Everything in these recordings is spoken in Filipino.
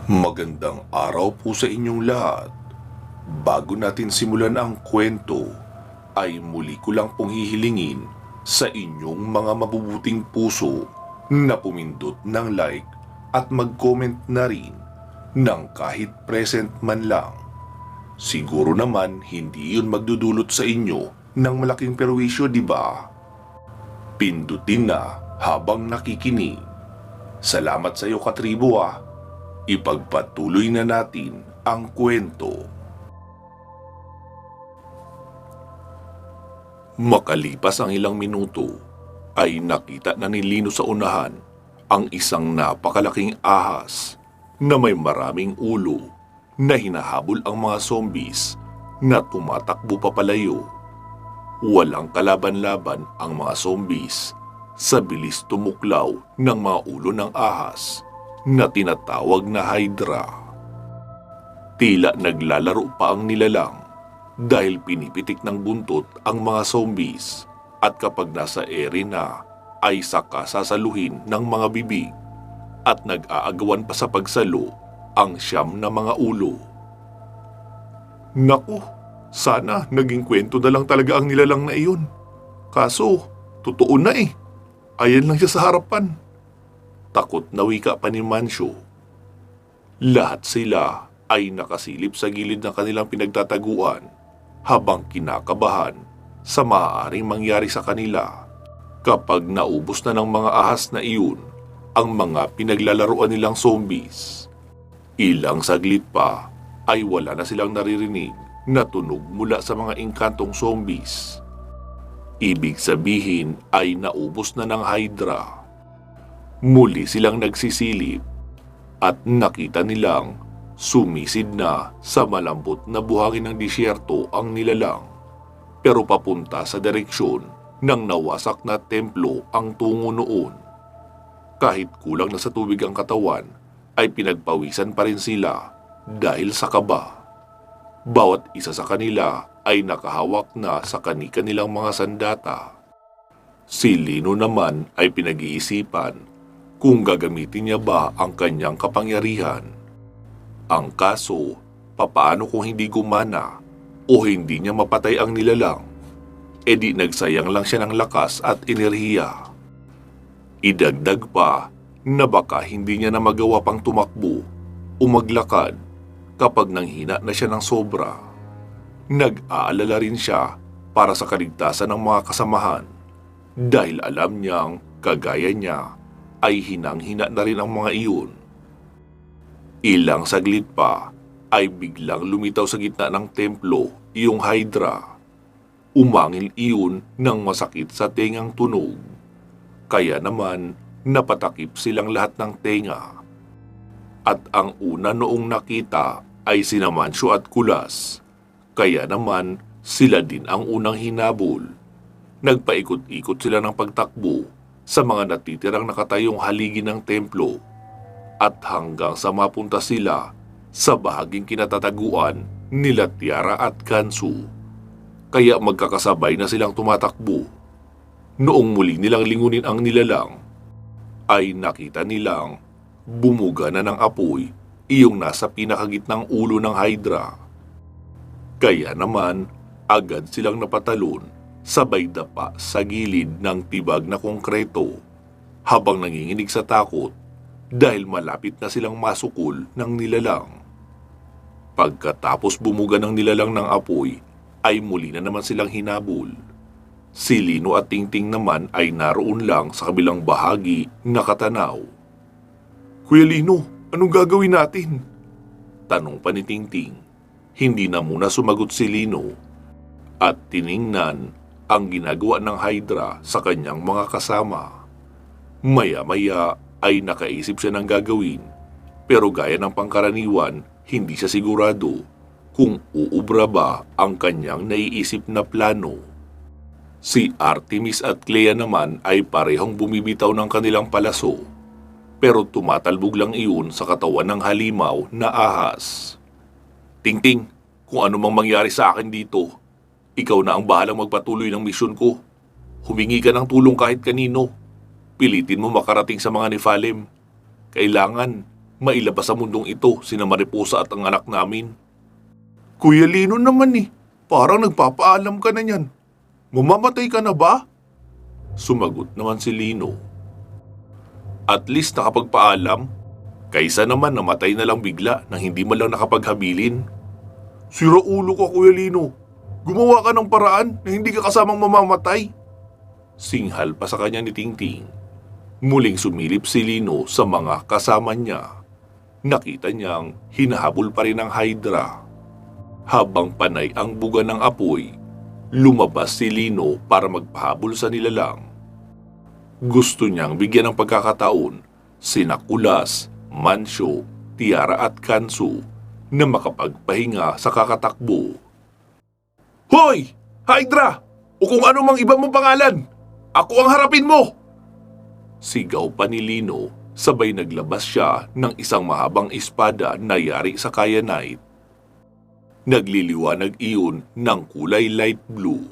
Magandang araw po sa inyong lahat. Bago natin simulan ang kwento, ay muli ko lang pong hihilingin sa inyong mga mabubuting puso na pumindot ng like at mag-comment na rin ng kahit present man lang. Siguro naman hindi yun magdudulot sa inyo ng malaking perwisyo, di ba? Pindutin na habang nakikinig. Salamat sa iyo, katribo ah. Ipagpatuloy na natin ang kwento. Makalipas ang ilang minuto, ay nakita na ni Lino sa unahan ang isang napakalaking ahas na may maraming ulo na hinahabol ang mga zombies na tumatakbo papalayo. Walang kalaban-laban ang mga zombies sa bilis tumuklaw ng mga ulo ng ahas na tinatawag na Hydra. Tila naglalaro pa ang nilalang dahil pinipitik ng buntot ang mga zombies at kapag nasa ere na ay saka sasaluhin ng mga bibig at nag-aagawan pa sa pagsalo ang siyam na mga ulo. Naku, sana naging kwento na lang talaga ang nilalang na iyon. Kaso, totoo na eh. Ayan lang siya sa harapan. Takot na wika pa ni Mancio. Lahat sila ay nakasilip sa gilid ng kanilang pinagtataguan habang kinakabahan sa maaaring mangyari sa kanila kapag naubos na ng mga ahas na iyon ang mga pinaglalaroan nilang zombies. Ilang saglit pa ay wala na silang naririnig na tunog mula sa mga engkantong zombies. Ibig sabihin ay naubos na ng Hydra. Muli silang nagsisilip at nakita nilang sumisid na sa malambot na buhangin ng disyerto ang nilalang, pero papunta sa direksyon ng nawasak na templo ang tungo noon. Kahit kulang na sa tubig ang katawan, ay pinagpawisan pa rin sila dahil sa kaba. Bawat isa sa kanila ay nakahawak na sa kani-kanilang mga sandata. Si Lino naman ay pinag-iisipan kung gagamitin niya ba ang kanyang kapangyarihan. Ang kaso, papaano kung hindi gumana o hindi niya mapatay ang nilalang? E di nagsayang lang siya ng lakas at enerhiya. Idagdag pa na baka hindi niya na magawa pang tumakbo o maglakad kapag nanghina na siya ng sobra. Nag-aalala rin siya para sa kaligtasan ng mga kasamahan dahil alam niyang kagaya niya ay hinang-hina na rin ang mga iyon. Ilang saglit pa ay biglang lumitaw sa gitna ng templo iyong Hydra. Umangil iyon ng masakit sa tengang tunog. Kaya naman napatakip silang lahat ng tenga. At ang una noong nakita ay sina Mancio at Kulas. Kaya naman sila din ang unang hinabol. Nagpaikot-ikot sila ng pagtakbo sa mga natitirang nakatayong haligi ng templo at hanggang sa mapunta sila sa bahaging kinatataguan nila Tiara at Kansu. Kaya magkakasabay na silang tumatakbo. Noong muli nilang lingunin ang nilalang, ay nakita nilang bumuga na ng apoy iyong nasa pinakagitnang ulo ng Hydra. Kaya naman agad silang napatalon sabay dapa sa gilid ng tibag na konkreto habang nanginginig sa takot dahil malapit na silang masukol ng nilalang. Pagkatapos bumuga ng nilalang ng apoy ay muli na naman silang hinabol. Si Lino at Tingting naman ay naroon lang sa kabilang bahagi nakatanaw. Kuya Lino, anong gagawin natin? Tanong pa ni Tingting. Hindi na muna sumagot si Lino at tiningnan ang ginagawa ng Hydra sa kanyang mga kasama. Maya-maya ay nakaisip siya ng gagawin, pero gaya ng pangkaraniwan, hindi siya sigurado kung uubra ba ang kanyang naiisip na plano. Si Artemis at Clea naman ay parehong bumibitaw ng kanilang palaso, pero tumatalbog lang iyon sa katawan ng halimaw na ahas. Tingting, kung ano mang mangyari sa akin dito, ikaw na ang bahalang magpatuloy ng misyon ko. Humingi ka ng tulong kahit kanino. Pilitin mo makarating sa mga Nephilim. Kailangan mailabas sa mundong ito sina Mariposa at ang anak namin. Kuya Lino naman parang nagpapaalam ka na niyan. Mamamatay ka na ba? Sumagot naman si Lino. At least nakapagpaalam, kaysa naman namatay na lang bigla nang hindi man lang nakapaghabilin. Sira ulo ka, Kuya Lino. Gumawa ka ng paraan na hindi ka kasamang mamamatay. Singhal pa sa kanya ni Tingting. Muling sumilip si Lino sa mga kasama niya. Nakita niyang hinahabol pa rin ang Hydra. Habang panay ang buga ng apoy, lumabas si Lino para magpahabol sa nilalang. Gusto niyang bigyan ng pagkakataon sina Kulas, Mancio, Tiara at Kansu na makapagpahinga sa kakatakbo. Hoy! Hydra! O kung ano mang iba mong pangalan! Ako ang harapin mo! Sigaw pa ni Lino, sabay naglabas siya ng isang mahabang espada na yari sa kyanite. Nagliliwanag iyon ng kulay light blue,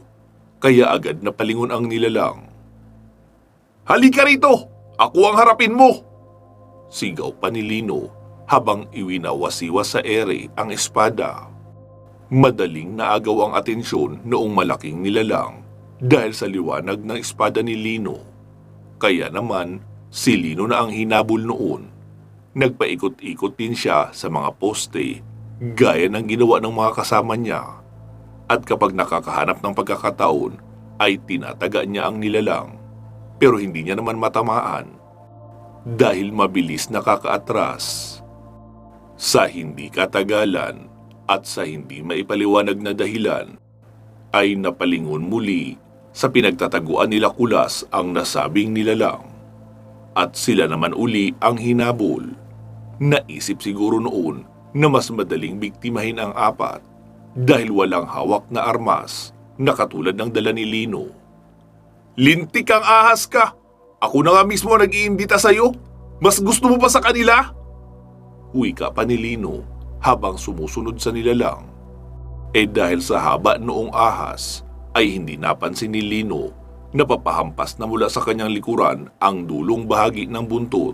kaya agad napalingon ang nilalang. Halika rito! Ako ang harapin mo! Sigaw pa ni Lino habang iwinawasiwas sa ere ang espada. Madaling naagaw ang atensyon noong malaking nilalang dahil sa liwanag ng espada ni Lino. Kaya naman, si Lino na ang hinabol noon. Nagpaikot-ikot din siya sa mga poste gaya ng ginawa ng mga kasama niya. At kapag nakakahanap ng pagkakataon, ay tinataga niya ang nilalang. Pero hindi niya naman matamaan dahil mabilis nakakaatras. Sa hindi katagalan at sa hindi maipaliwanag na dahilan, ay napalingon muli sa pinagtataguan nila Kulas ang nasabing nilalang. At sila naman uli ang hinabol. Naisip siguro noon na mas madaling biktimahin ang apat dahil walang hawak na armas na katulad ng dala ni Lino. Lintik kang ahas ka! Ako na nga mismo nag-iimbita sa'yo! Mas gusto mo pa sa kanila? Wika pa ni Lino habang sumusunod sa nilalang. Dahil sa haba noong ahas ay hindi napansin ni Lino na papahampas na mula sa kanyang likuran ang dulong bahagi ng buntot.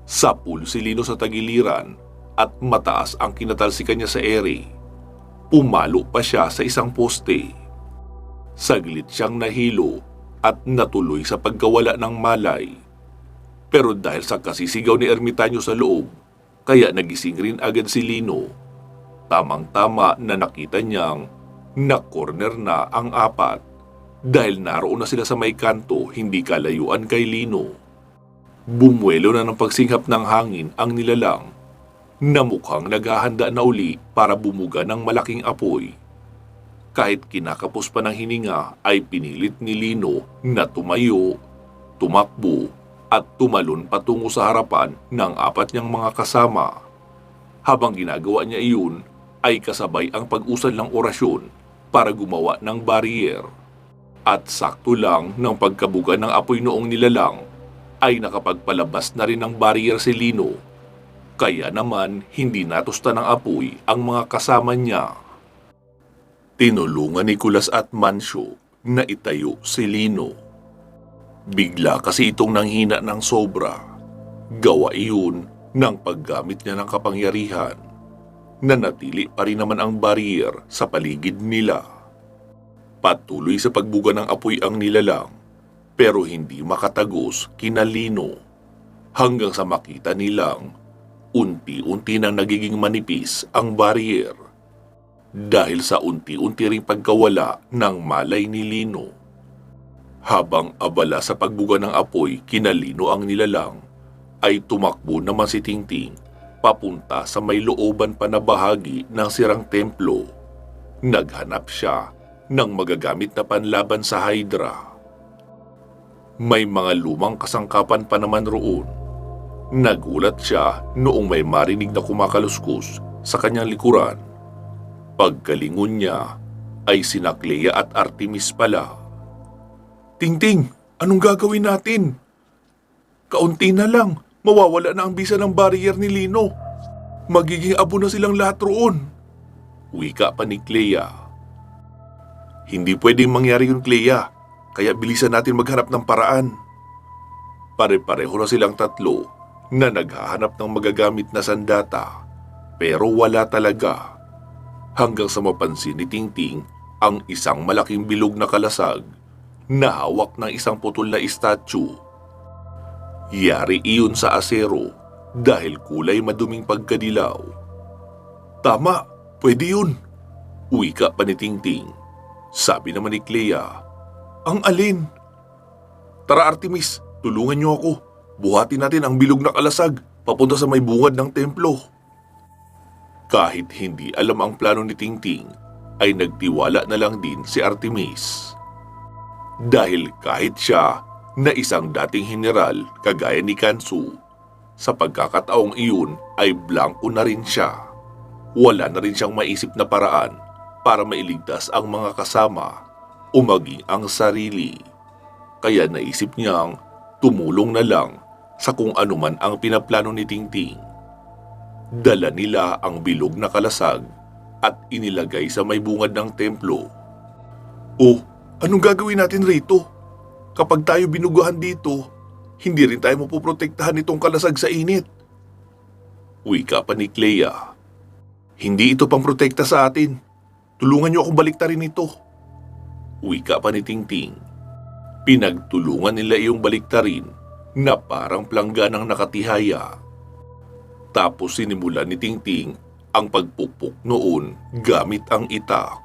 Sapul si Lino sa tagiliran at mataas ang kinatalsikan niya sa ere. Pumalo pa siya sa isang poste. Saglit siyang nahilo at natuloy sa pagkawala ng malay. Pero dahil sa kasisigaw ni Ermitanyo sa loob, kaya nagising rin agad si Lino. Tamang-tama na nakita niyang na-corner na ang apat dahil naroon na sila sa may kanto hindi kalayuan kay Lino. Bumuelo na ng pagsinghap ng hangin ang nilalang na mukhang naghahanda na uli para bumuga ng malaking apoy. Kahit kinakapos pa ng hininga ay pinilit ni Lino na tumayo, tumakbo at tumalon patungo sa harapan ng apat niyang mga kasama. Habang ginagawa niya iyon ay kasabay ang pag-usad ng orasyon para gumawa ng barrier. At sakto lang ng pagkabuga ng apoy noong nilalang ay nakapagpalabas na rin ng barrier si Lino. Kaya naman hindi natusta ng apoy ang mga kasama niya. Tinulungan ni Kulas at Mancio na itayo si Lino. Bigla kasi itong nanghina ng sobra. Gawa iyon ng paggamit niya ng kapangyarihan. Nanatili pa rin naman ang barrier sa paligid nila. Patuloy sa pagbuga ng apoy ang nilalang, pero hindi makatagos kina Lino. Hanggang sa makita nilang unti-unti nang nagiging manipis ang barrier. Dahil sa unti-unti ring pagkawala ng malay ni Lino. Habang abala sa pagbuga ng apoy kina Lino ang nilalang, ay tumakbo naman si Tingting papunta sa may looban pa na bahagi ng sirang templo. Naghanap siya ng magagamit na panlaban sa Hydra. May mga lumang kasangkapan pa naman roon. Nagulat siya noong may marinig na kumakaluskos sa kanyang likuran. Pagkalingon niya ay sina Clea at Artemis pala. Tingting, anong gagawin natin? Kaunti na lang, mawawala na ang bisa ng barrier ni Lino. Magiging abo na silang lahat roon. Wika pa ni Clea. Hindi pwedeng mangyari yun, Clea, kaya bilisan natin maghanap ng paraan. Pare-pareho na silang tatlo na naghahanap ng magagamit na sandata pero wala talaga. Hanggang sa mapansin ni Tingting ang isang malaking bilog na kalasag na hawak ng isang putol na statue. Yari iyon sa asero dahil kulay maduming pagkadilaw. Tama, pwede yun. Wika pa ni Tingting. Sabi naman ni Clea, ang alin? Tara Artemis, tulungan niyo ako. Buhatin natin ang bilog na kalasag papunta sa may bungad ng templo. Kahit hindi alam ang plano ni Tingting, ay nagtiwala na lang din si Artemis. Dahil kahit siya na isang dating general kagaya ni Kansu, sa pagkakataong iyon ay blanco na rin siya. Wala na rin siyang maisip na paraan para mailigtas ang mga kasama o maging ang sarili. Kaya naisip niyang tumulong na lang sa kung anuman ang pinaplano ni Tingting. Dala nila ang bilog na kalasag at inilagay sa may bungad ng templo. Oh, anong gagawin natin rito? Kapag tayo binugahan dito, hindi rin tayo mapoprotektahan nitong kalasag sa init. Wika pa ni Clea. Hindi ito pang protekta sa atin. Tulungan niyo akong baliktarin ito. Wika pa ni Tingting. Pinagtulungan nila iyong baliktarin na parang plangganang nakatihaya. Tapos sinimulan ni Tingting ang pagpupok noon gamit ang itak.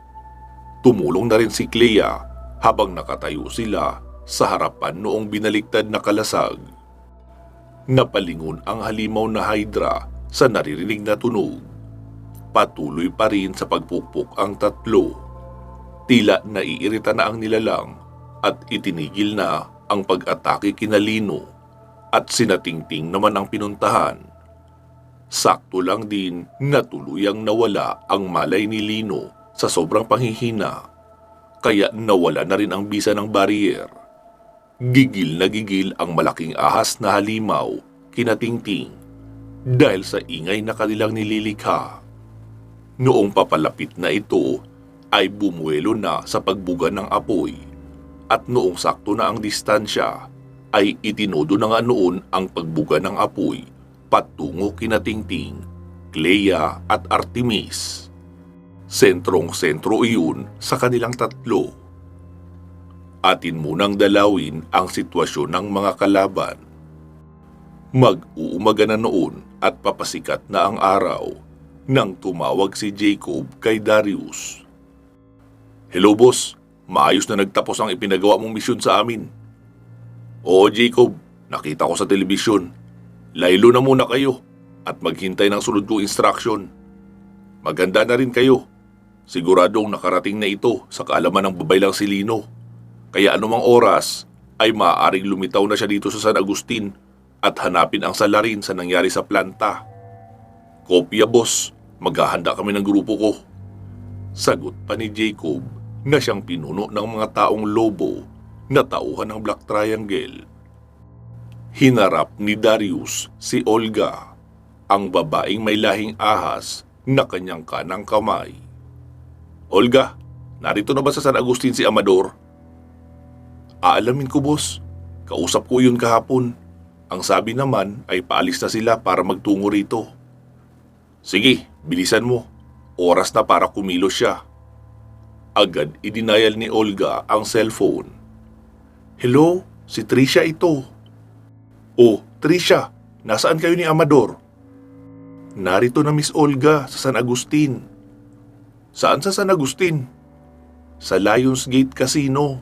Tumulong na rin si Clea habang nakatayo sila sa harapan noong binaliktad na kalasag. Napalingon ang halimaw na hydra sa naririnig na tunog. Patuloy pa rin sa pagpupok ang tatlo. Tila naiirita na ang nilalang at itinigil na ang pag-atake kina Lino at sina Tingting naman ang pinuntahan. Sakto lang din na tuluyang nawala ang malay ni Lino sa sobrang panghihina, kaya nawala na rin ang bisa ng barrier. Gigil na gigil ang malaking ahas na halimaw kina Tingting dahil sa ingay na kanilang nililikha. Noong papalapit na ito ay bumuelo na sa pagbuga ng apoy at noong sakto na ang distansya ay itinodo na nga noon ang pagbuga ng apoy patungo kina Tingting, Clea at Artemis. Sentrong-sentro iyon sa kanilang tatlo. Atin munang dalawin ang sitwasyon ng mga kalaban. Mag-uumaga na noon at papasikat na ang araw nang tumawag si Jacob kay Darius. Hello boss, maayos na nagtapos ang ipinagawa mong misyon sa amin. Oo Jacob, nakita ko sa telebisyon. Laylo na muna kayo at maghintay ng sunod kong instruction. Maganda na rin kayo. Siguradong nakarating na ito sa kaalaman ng babaylang si Lino. Kaya anumang oras ay maaaring lumitaw na siya dito sa San Agustin at hanapin ang salarin sa nangyari sa planta. Kopya boss, maghahanda kami ng grupo ko. Sagot pa ni Jacob na siyang pinuno ng mga taong lobo na tauhan ng Black Triangle. Hinarap ni Darius si Olga, ang babaeng may lahing ahas na kanyang kanang kamay. Olga, narito na ba sa San Agustin si Amador? Aalamin ko boss, kausap ko yun kahapon. Ang sabi naman ay paalis na sila para magtungo rito. Sige, bilisan mo. Oras na para kumilos siya. Agad idinayal ni Olga ang cellphone. Hello, si Tricia ito. Oh, Tricia, nasaan kayo ni Amador? Narito na Miss Olga sa San Agustin. Saan sa San Agustin? Sa Lionsgate Casino.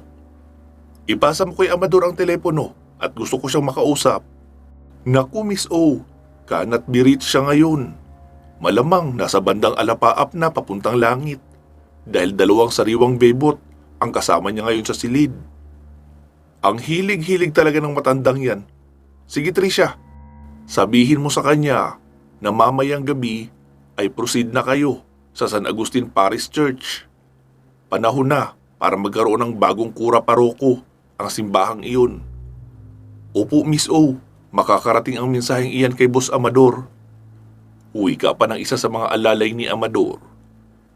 Ipasa mo kay Amador ang telepono at gusto ko siyang makausap. Naku Miss O, cannot be reached siya ngayon. Malamang nasa bandang alapaap na papuntang langit dahil 2 sariwang bebot ang kasama niya ngayon sa silid. Ang hilig-hilig talaga ng matandang yan. Sige Tricia, sabihin mo sa kanya na mamayang gabi ay proceed na kayo sa San Agustin Parish Church. Panahon na para magkaroon ng bagong kura paroko ang simbahang iyon. Opo Miss O, makakarating ang mensaheng iyan kay Boss Amador. Wika pa ng isa sa mga alalay ni Amador.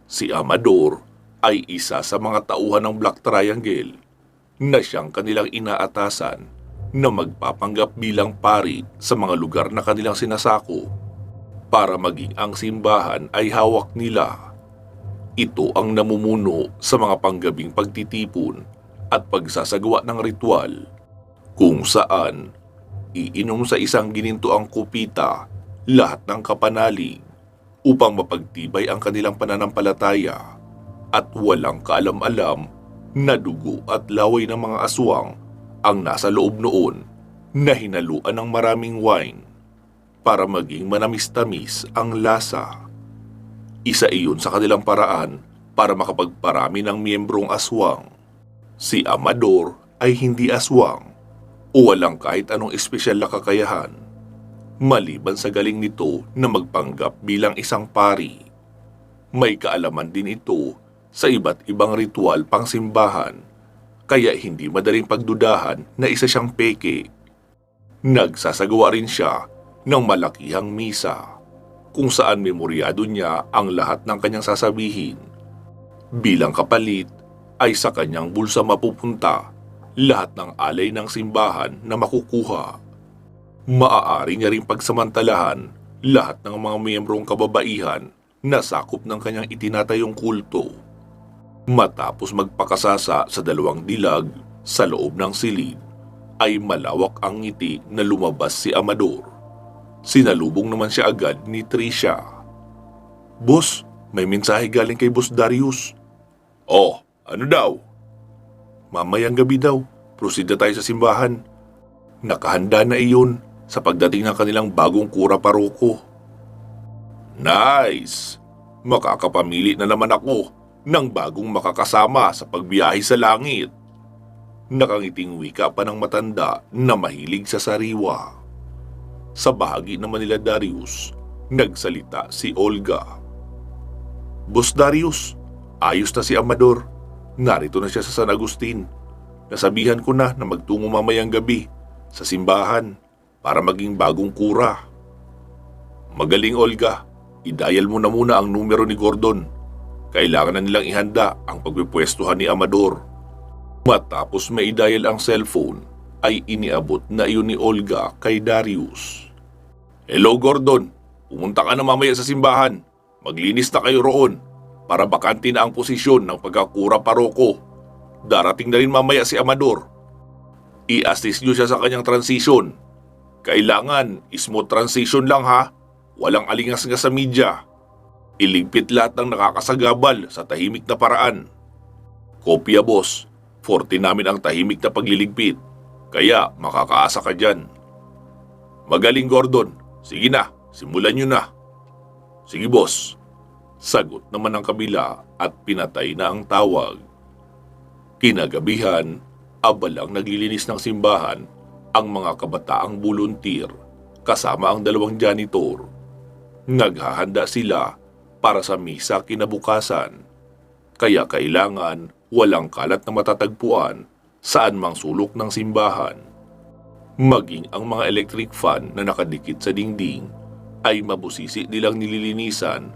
Si Amador ay isa sa mga tauhan ng Black Triangle na siyang kanilang inaatasan na magpapanggap bilang pari sa mga lugar na kanilang sinasako para maging ang simbahan ay hawak nila. Ito ang namumuno sa mga panggabing pagtitipon at pagsasagawa ng ritual kung saan iinom sa isang ginintuang kupita lahat ng kapanalig upang mapagtibay ang kanilang pananampalataya at walang kaalam-alam na dugo at laway ng mga aswang ang nasa loob noon na hinaluan ng maraming wine para maging manamis-tamis ang lasa. Isa iyon sa kanilang paraan para makapagparami ng miyembrong aswang. Si Amador ay hindi aswang o walang kahit anong espesyal na kakayahan, maliban sa galing nito na magpanggap bilang isang pari. May kaalaman din ito sa iba't ibang ritual pang simbahan, kaya hindi madaling pagdudahan na isa siyang peke. Nagsasagawa rin siya ng malakihang misa, kung saan memoryado niya ang lahat ng kanyang sasabihin. Bilang kapalit ay sa kanyang bulsa mapupunta lahat ng alay ng simbahan na makukuha. Maaari niya ring pagsamantalahan lahat ng mga miyembrong kababaihan na sakop ng kanyang itinatayong kulto. Matapos magpakasasa sa 2 dilag sa loob ng silid, ay malawak ang ngiti na lumabas si Amador. Sinalubong naman siya agad ni Tricia. "Boss, may mensahe galing kay Boss Darius." "Oh, ano daw?" "Mamayang gabi daw, proceed na tayo sa simbahan. Nakahanda na iyon sa pagdating ng kanilang bagong kura paroko." "Nice! Makakapamili na naman ako ng bagong makakasama sa pagbiyahe sa langit." Nakangiting wika pa ng matanda na mahilig sa sariwa. Sa bahagi naman nila Darius, nagsalita si Olga. "Boss Darius, ayos na si Amador. Narito na siya sa San Agustin. Nasabihan ko na magtungo mamayang gabi sa simbahan para maging bagong kura." "Magaling, Olga. I-dial mo na muna ang numero ni Gordon. Kailangan na nilang ihanda ang pagpipwestuhan ni Amador." Matapos mai-dial ang cellphone, ay iniabot na iyon ni Olga kay Darius. "Hello Gordon, pumunta ka na mamaya sa simbahan. Maglinis na kayo roon para bakante na ang posisyon ng pagkakura paroko. Darating na rin mamaya si Amador. I-assist nyo siya sa kanyang transition. Kailangan smooth transition lang ha. Walang alingas-ngas sa media. Iligpit lahat ng nakakasagabal sa tahimik na paraan." "Kopya boss, forte namin ang tahimik na pagliligpit, kaya makakaasa ka dyan." "Magaling Gordon, sige na, simulan nyo na." "Sige boss." Sagot naman ang kabila at pinatay na ang tawag. Kinagabihan, abalang naglilinis ng simbahan ang mga kabataang volunteer kasama ang 2 janitor. Naghahanda sila para sa misa kinabukasan, kaya kailangan walang kalat na matatagpuan saan mang sulok ng simbahan. Maging ang mga electric fan na nakadikit sa dingding ay mabusisi nilang nililinisan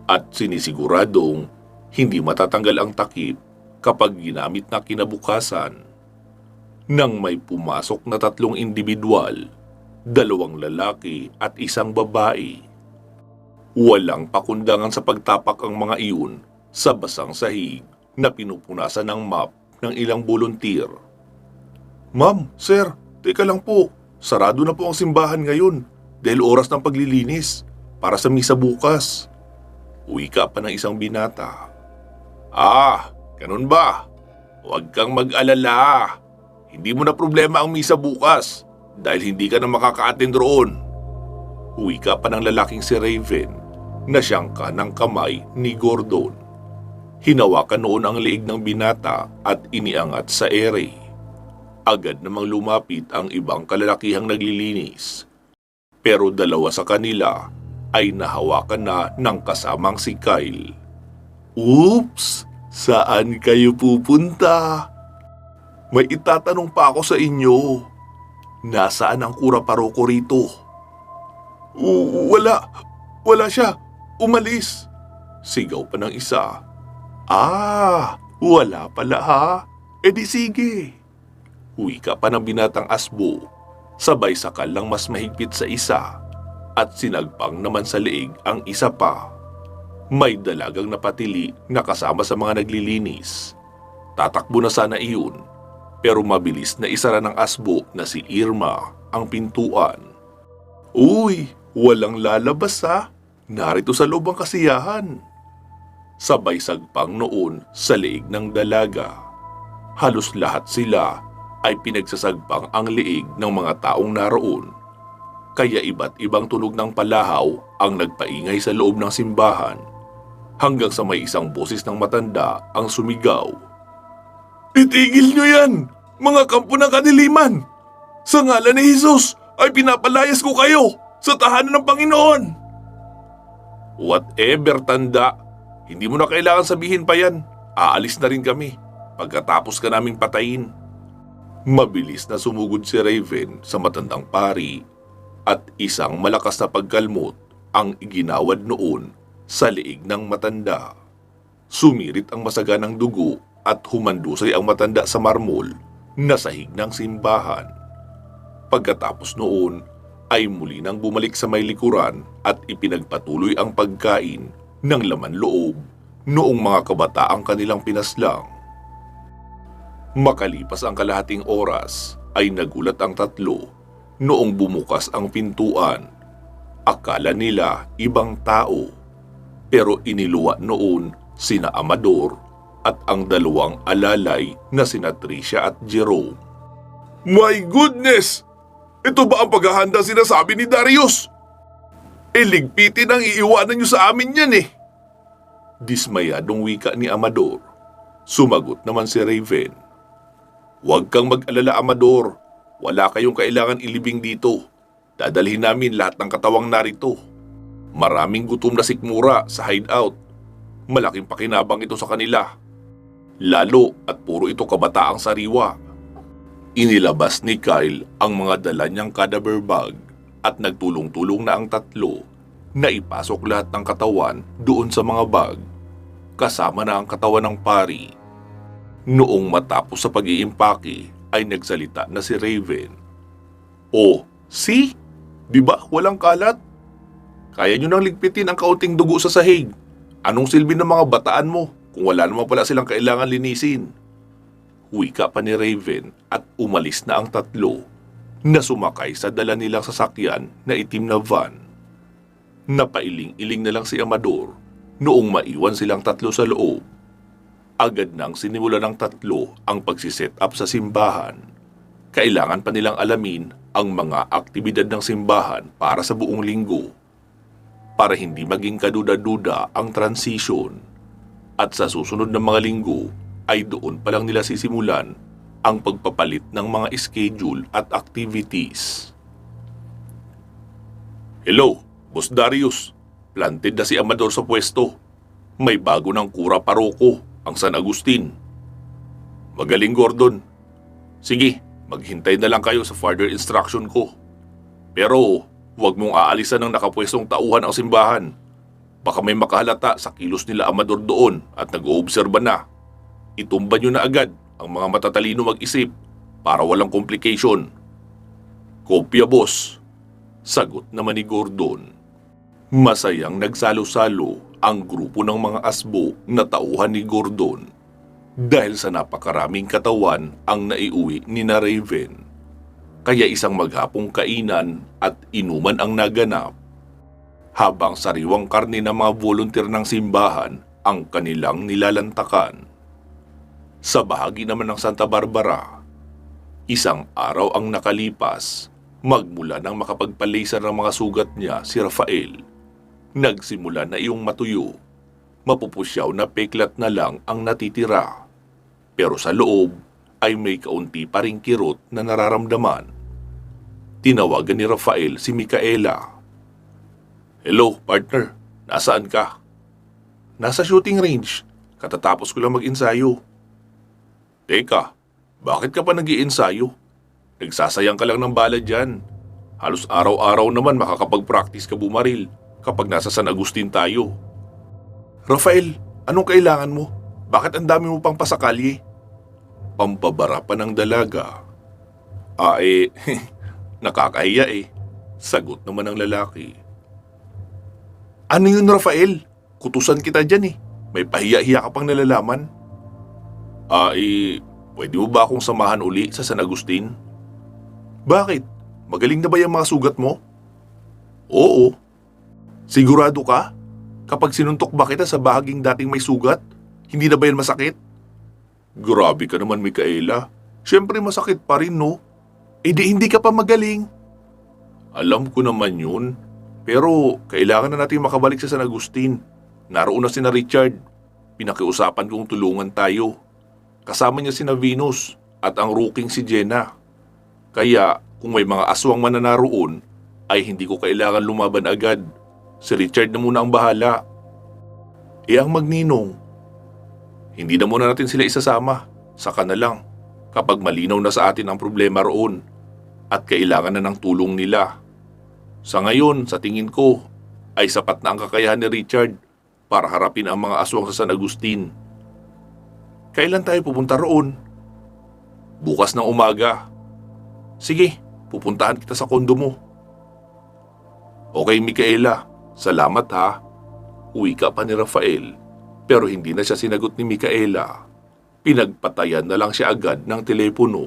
at sinisiguradong hindi matatanggal ang takip kapag ginamit na kinabukasan. Nang may pumasok na 3 individual, 2 lalaki at 1 babae. Walang pakundangan sa pagtapak ang mga iyon sa basang sahig na pinupunasan ng map ng ilang volunteer. "Ma'am, sir, teka lang po. Sarado na po ang simbahan ngayon dahil oras ng paglilinis para sa misa bukas." Wika pa ng isang binata. "Ah, ganun ba? Huwag kang mag-alala. Hindi mo na problema ang misa bukas dahil hindi ka na makaka-attend roon." Wika pa ng lalaking si Raven na siyang kanang kamay ni Gordon. Hinawakan noon ang leeg ng binata at iniangat sa ere. Agad namang lumapit ang ibang kalalakihang naglilinis. Pero 2 sa kanila ay nahawakan na ng kasamang si Kyle. "Oops! Saan kayo pupunta? May itatanong pa ako sa inyo. Nasaan ang kura paroko rito?" Wala siya. Umalis." Sigaw pa ng isa. "Ah, wala pala ha. E di sige." Wika pa ng binatang asbo, sabay sakal ng mas mahigpit sa isa at sinagpang naman sa leeg ang isa pa. May dalagang napatili na kasama sa mga naglilinis. Tatakbo na sana iyon, pero mabilis na isara ng asbo na si Irma ang pintuan. Uy, walang lalabas ha. Narito sa loob ang kasiyahan. Sabay sagpang noon sa leeg ng dalaga. Halos lahat sila ay pinagsasagpang ang leeg ng mga taong naroon. Kaya iba't ibang tunog ng palahaw ang nagpaingay sa loob ng simbahan, hanggang sa may isang boses ng matanda ang sumigaw. Itigil nyo yan, mga kampo ng kadiliman! Sa ngalan ni Jesus ay pinapalayas ko kayo sa tahanan ng Panginoon! Whatever, tanda, hindi mo na kailangan sabihin pa yan. Aalis na rin kami pagkatapos ka naming patayin. Mabilis na sumugod si Raven sa matandang pari at isang malakas na pagkalmot ang iginawad noon sa leeg ng matanda. Sumirit ang masaganang dugo at humandusay ang matanda sa marmol na sahig ng simbahan. Pagkatapos noon ay muli nang bumalik sa may likuran at ipinagpatuloy ang pagkain ng laman loob noong mga kabataang kanilang pinaslang. Makalipas ang kalahating oras ay nagulat ang tatlo noong bumukas ang pintuan. Akala nila ibang tao, pero iniluwa noon sina Amador at ang dalawang alalay na sina Tricia at Jerome. My goodness! Ito ba ang paghahanda sinasabi ni Darius? Iligpitin ang iiwanan niyo sa amin yan eh. Dismayadong wika ni Amador. Sumagot naman si Raven. Huwag kang mag-alala, Amador. Wala kayong kailangan ilibing dito. Dadalhin namin lahat ng katawang narito. Maraming gutom na sikmura sa hideout. Malaking pakinabang ito sa kanila. Lalo at puro ito kabataang sariwa. Inilabas ni Kyle ang mga dala niyang cadaver bag at nagtulong-tulong na ang tatlo na ipasok lahat ng katawan doon sa mga bag, kasama na ang katawan ng pari. Noong matapos sa pag-iimpake ay nagsalita na si Raven. Oh, see? Di ba walang kalat? Kaya nyo nang ligpitin ang kaunting dugo sa sahig. Anong silbi ng mga bataan mo kung wala naman pala silang kailangan linisin? Wika pa ni Raven at umalis na ang tatlo na sumakay sa dala nilang sasakyan na itim na van. Napailing-iling na lang si Amador noong maiwan silang tatlo sa loob. Agad nang sinimula ng tatlo ang pagsiset up sa simbahan. Kailangan pa nilang alamin ang mga aktibidad ng simbahan para sa buong linggo, para hindi maging kaduda-duda ang transition. At sa susunod na mga linggo ay doon pa lang nila sisimulan ang pagpapalit ng mga schedule at activities. Hello, Boss Darius. Planted na si Amador sa pwesto. May bago ng kura paroko, ang San Agustin. Magaling, Gordon. Sige, maghintay na lang kayo sa further instruction ko. Pero huwag mong aalisan ng nakapwestong tauhan ang simbahan. Baka may makahalata sa kilos nila Amador doon at nag-oobserba na. Itumba nyo na agad ang mga matatalino mag-isip para walang complication. Kopya, boss. Sagot naman ni Gordon. Masayang nagsalo-salo ang grupo ng mga asbo na tauhan ni Gordon dahil sa napakaraming katawan ang naiuwi ni na Raven. Kaya isang maghapong kainan at inuman ang naganap, habang sariwang karne ng mga volunteer ng simbahan ang kanilang nilalantakan. Sa bahagi naman ng Santa Barbara, isang araw ang nakalipas magmula nang makapagpalaser ng mga sugat niya si Rafael. Nagsimula na iyong matuyo. Mapupusyaw na peklat na lang ang natitira. Pero sa loob ay may kaunti pa ring kirot na nararamdaman. Tinawagan ni Rafael si Micaela. Hello, partner. Nasaan ka? Nasa shooting range. Katatapos ko lang mag-ensayo. Teka, bakit ka pa nag-iensayo? Nagsasayang ka lang ng bala dyan. Halos araw-araw naman makakapag-practice ka bumaril kapag nasa San Agustin tayo. Rafael, anong kailangan mo? Bakit ang dami mo pang pasakalye? Pampabara pa ng dalaga. Nakakahiya eh. Sagot naman ng lalaki. Ano yun, Rafael? Kutusan kita dyan eh. May pahiya-hiya ka pang nalalaman. Pwede mo ba akong samahan uli sa San Agustin? Bakit? Magaling na ba yung mga sugat mo? Oo. Sigurado ka? Kapag sinuntok ba kita sa bahaging dating may sugat, hindi na ba yan masakit? Grabe ka naman, Micaela. Siyempre masakit pa rin, no? Di hindi ka pa magaling. Alam ko naman yun. Pero kailangan na natin makabalik sa San Agustin. Naroon na sina Richard. Pinakiusapan kong tulungan tayo. Kasama niya sina Venus at ang rooking si Jenna. Kaya kung may mga aswang man na naroon, ay hindi ko kailangan lumaban agad. Si Richard na muna ang bahala. Ang magninong, hindi na muna natin sila isasama. Saka na lang kapag malinaw na sa atin ang problema roon at kailangan na ng tulong nila. Sa ngayon, sa tingin ko, ay sapat na ang kakayahan ni Richard para harapin ang mga aswang sa San Agustin. Kailan tayo pupunta roon? Bukas ng umaga. Sige, pupuntahan kita sa kondo mo. Okay, Micaela. Salamat ha. Uwi ka pa ni Rafael, pero hindi na siya sinagot ni Micaela. Pinagpatayan na lang siya agad ng telepono.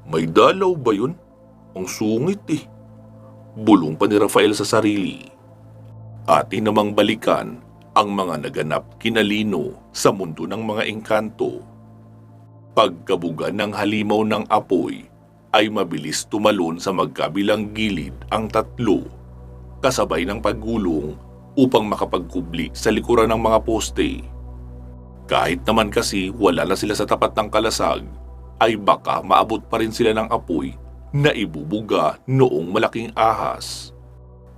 May dalaw ba yun? Ang sungit eh. Bulong pa ni Rafael sa sarili. Atin namang balikan ang mga naganap kina Lino sa mundo ng mga engkanto. Pagkabuga ng halimaw ng apoy ay mabilis tumalon sa magkabilang gilid ang tatlo, kasabay ng paggulong upang makapagkubli sa likuran ng mga poste. Kahit naman kasi wala na sila sa tapat ng kalasag, ay baka maabot pa rin sila ng apoy na ibubuga noong malaking ahas.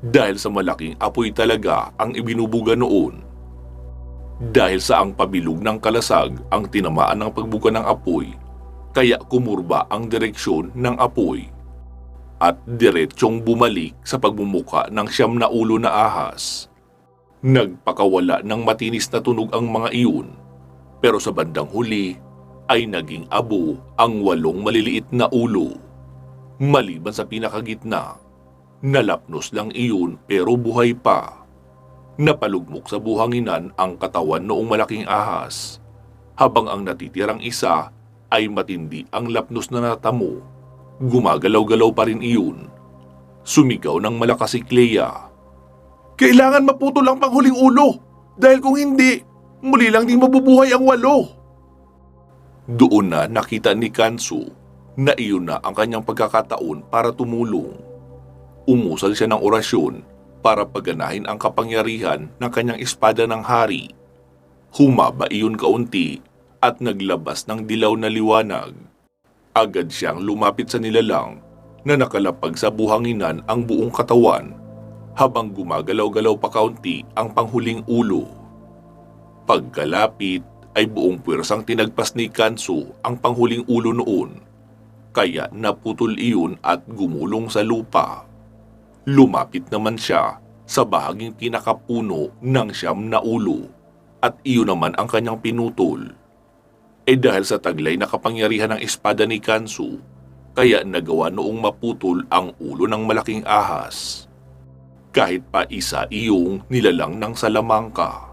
Dahil sa malaking apoy talaga ang ibinubuga noon. Dahil sa ang pabilog ng kalasag ang tinamaan ng pagbuga ng apoy, kaya kumurba ang direksyon ng apoy at diretsyong bumalik sa pagbumuka ng 9 na ulo na ahas. Nagpakawala ng matinis na tunog ang mga iyon, pero sa bandang huli ay naging abo ang 8 maliliit na ulo. Maliban sa pinakagitna, nalapnos lang iyon pero buhay pa. Napalugmok sa buhanginan ang katawan noong malaking ahas, habang ang natitirang isa ay matindi ang lapnos na natamo. Gumagalaw-galaw pa rin iyon. Sumigaw ng malakas si Clea. Kailangan maputol ang panghuling ulo, dahil kung hindi, muli lang din mabubuhay ang 8. Doon na nakita ni Kansu na iyon na ang kanyang pagkakataon para tumulong. Umusal siya ng orasyon para paganahin ang kapangyarihan ng kanyang espada ng hari. Humaba iyon kaunti at naglabas ng dilaw na liwanag. Agad siyang lumapit sa nilalang na nakalapag sa buhanginan ang buong katawan habang gumagalaw-galaw pa kaunti ang panghuling ulo. Pagkalapit ay buong puwersang tinagpas ni Kansu ang panghuling ulo noon, kaya naputol iyon at gumulong sa lupa. Lumapit naman siya sa bahaging pinakapuno ng 9 na ulo at iyon naman ang kanyang pinutol. Dahil sa taglay na kapangyarihan ng espada ni Kansu, kaya nagawa noong maputol ang ulo ng malaking ahas. Kahit pa isa iyong nilalang ng salamangka.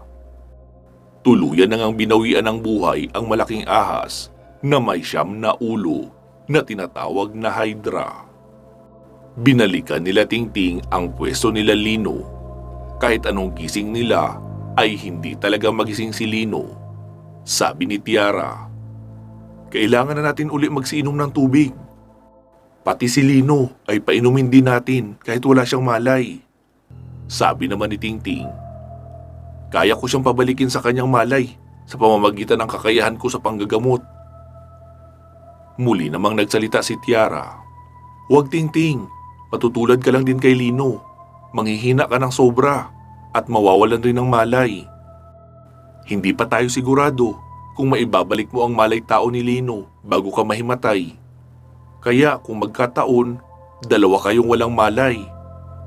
Tuluyan na ngang binawian ng buhay ang malaking ahas na may 9 na ulo na tinatawag na Hydra. Binalikan nila Tingting ang pwesto nila Lino. Kahit anong gising nila ay hindi talaga magising si Lino. Sabi ni Tiara, kailangan na natin uli magsiinom ng tubig. Pati si Lino ay painumin din natin kahit wala siyang malay. Sabi naman ni Tingting, kaya ko siyang pabalikin sa kanyang malay sa pamamagitan ng kakayahan ko sa panggagamot. Muli namang nagsalita si Tiara, huwag Tingting. Patutulad ka lang din kay Lino. Manghihina ka ng sobra at mawawalan rin ng malay. Hindi pa tayo sigurado kung maibabalik mo ang malay tao ni Lino bago ka mahimatay. Kaya kung magkataon, 2 kayong walang malay.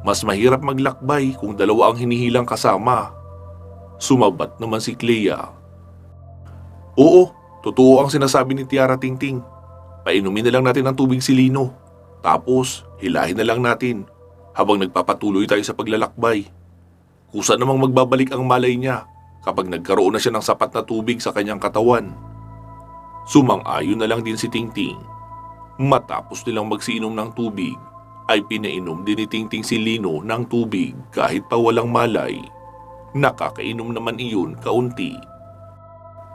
Mas mahirap maglakbay kung 2 ang hinihilang kasama. Sumabat naman si Clea. Oo, totoo ang sinasabi ni Tiara Tingting. Painumin na lang natin ng tubig si Lino. Tapos, hilahin na lang natin habang nagpapatuloy tayo sa paglalakbay. Kusa namang magbabalik ang malay niya kapag nagkaroon na siya ng sapat na tubig sa kanyang katawan. Sumang-ayon na lang din si Tingting. Matapos nilang magsiinom ng tubig, ay pinainom din ni Tingting si Lino ng tubig kahit pa walang malay. Nakakainom naman iyon kaunti.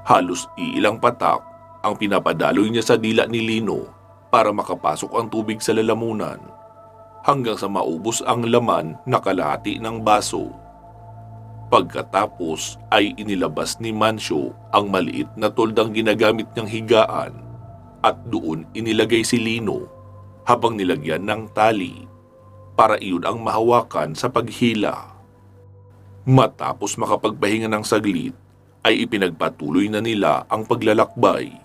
Halos iilang patak ang pinapadaloy niya sa dila ni Lino para makapasok ang tubig sa lalamunan hanggang sa maubos ang laman na kalahati ng baso. Pagkatapos ay inilabas ni Mancio ang maliit na toldang ginagamit niyang higaan at doon inilagay si Lino habang nilagyan ng tali para iyon ang mahawakan sa paghila. Matapos makapagpahinga ng saglit ay ipinagpatuloy na nila ang paglalakbay.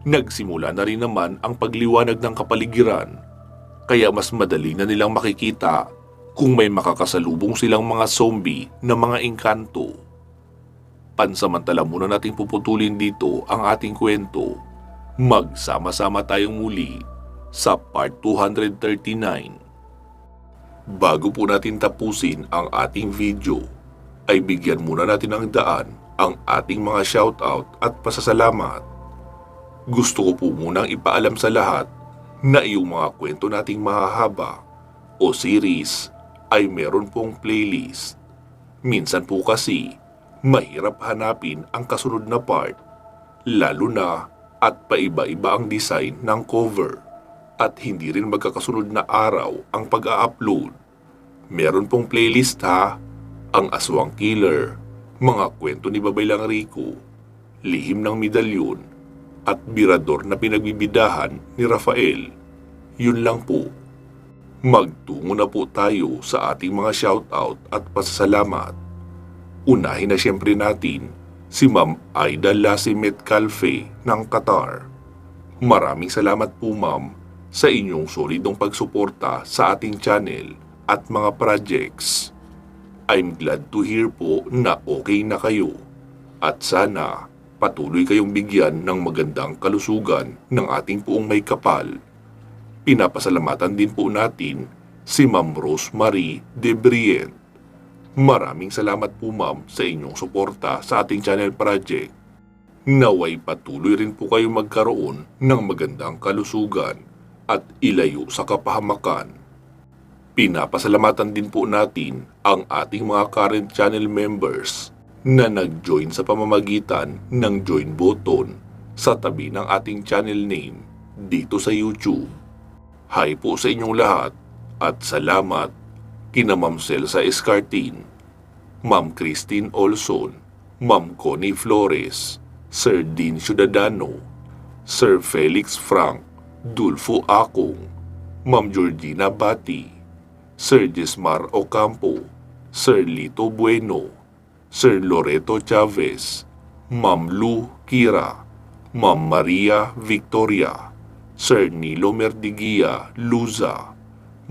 Nagsimula na rin naman ang pagliwanag ng kapaligiran kaya mas madali na nilang makikita kung may makakasalubong silang mga zombie na mga engkanto. Pansamantala muna nating puputulin dito ang ating kwento. Magsama-sama tayong muli sa part 239. Bago po natin tapusin ang ating video, ay bigyan muna natin ng daan ang ating mga shoutout at pasasalamat. Gusto ko po munang ipaalam sa lahat na iyong mga kwento nating mahahaba o series ay meron pong playlist. Minsan po kasi, mahirap hanapin ang kasunod na part, lalo na at paiba-iba ang design ng cover at hindi rin magkakasunod na araw ang pag-a-upload. Meron pong playlist ha, ang Aswang Killer, mga kwento ni Babaylang Rico, Lihim ng Medalyon, at Birador na pinagbibidahan ni Rafael. Yun lang po. Magtungo na po tayo sa ating mga shoutout at pasasalamat. Unahin na siyempre natin si Ma'am Aida Lasimet Calfe ng Qatar. Maraming salamat po ma'am sa inyong solidong pagsuporta sa ating channel at mga projects. I'm glad to hear po na okay na kayo at sana patuloy kayong bigyan ng magandang kalusugan ng ating puong may kapal. Pinapasalamatan din po natin si Ma'am Rosemary De Brient. Maraming salamat po ma'am sa inyong suporta sa ating channel project. Naway patuloy rin po kayong magkaroon ng magandang kalusugan at ilayo sa kapahamakan. Pinapasalamatan din po natin ang ating mga current channel members na nag-join sa pamamagitan ng join button sa tabi ng ating channel name dito sa YouTube. Hi po sa inyong lahat at salamat kina Ma'am Celsa Escartin, Ma'am Christine Olson, Ma'am Connie Flores, Sir Dean Ciudadano, Sir Felix Frank, Dulfo Akong, Ma'am Georgina Bati, Sir Jesmar Ocampo, Sir Lito Bueno, Sir Loreto Chavez, Ma'am Lu Kira, Ma'am Maria Victoria, Sir Nilo Merdigia Luza,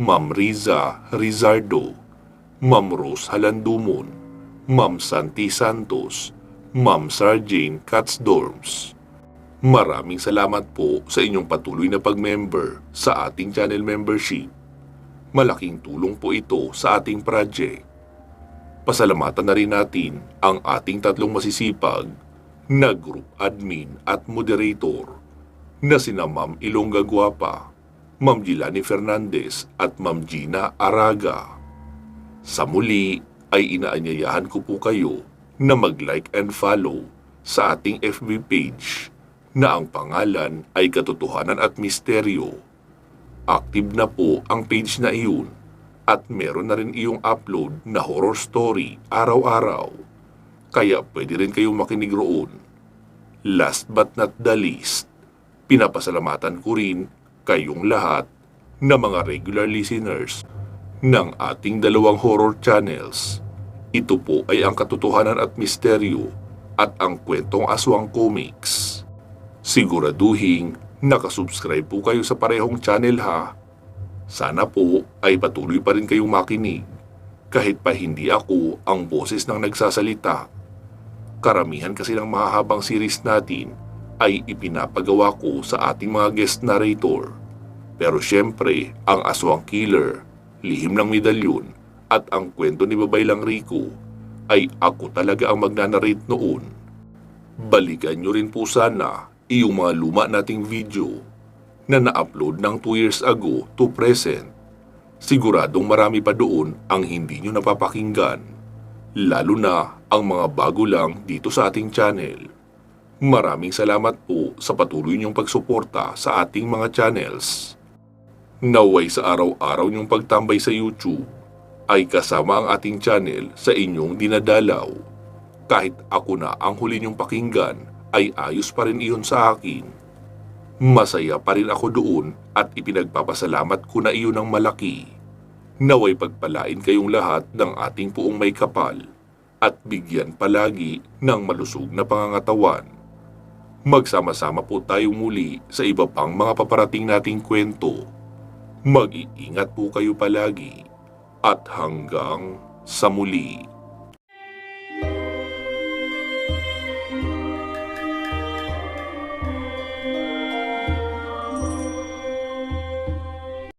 Ma'am Riza Rizardo, Ma'am Rose Halandumon, Ma'am Santi Santos, Ma'am Sarjane Katzdorms. Maraming salamat po sa inyong patuloy na pag-member sa ating channel membership. Malaking tulong po ito sa ating project. Pasalamatan na rin natin ang ating tatlong masisipag na group admin at moderator na sina Ma'am Ilongga Guapa, Ma'am Gilani Fernandez at Ma'am Gina Araga. Sa muli ay inaanyayahan ko po kayo na mag-like and follow sa ating FB page na ang pangalan ay Katotohanan at Misteryo. Active na po ang page na iyon at meron na rin iyong upload na horror story araw-araw. Kaya pwede rin kayong makinig roon. Last but not the least, pinapasalamatan ko rin kayong lahat na mga regular listeners ng ating dalawang horror channels. Ito po ay ang Katotohanan at Misteryo at ang Kwentong Aswang Comics. Siguraduhin nakasubscribe po kayo sa parehong channel ha. Sana po ay patuloy pa rin kayong makinig kahit pa hindi ako ang boses ng nagsasalita. Karamihan kasi ng mahahabang series natin ay ipinapagawa ko sa ating mga guest narrator. Pero syempre, ang Aswang Killer, Lihim ng Medalyon at ang kwento ni Babaylang Rico ay ako talaga ang magnanarrate noon. Balikan nyo rin po sana iyong mga luma nating video na na-upload ng 2 years ago to present. Siguradong marami pa doon ang hindi nyo napapakinggan, lalo na ang mga bago lang dito sa ating channel. Maraming salamat po sa patuloy niyong pagsuporta sa ating mga channels. Naway sa araw-araw niyong pagtambay sa YouTube ay kasama ang ating channel sa inyong dinadalaw. Kahit ako na ang huli niyong pakinggan ay ayos pa rin iyon sa akin. Masaya pa rin ako doon at ipinagpapasalamat ko na iyon ng malaki. Naway pagpalain kayong lahat ng ating puong may kapal at bigyan palagi ng malusog na pangangatawan. Magsama-sama po tayo muli sa iba pang mga paparating nating kwento. Mag-iingat po kayo palagi at hanggang sa muli.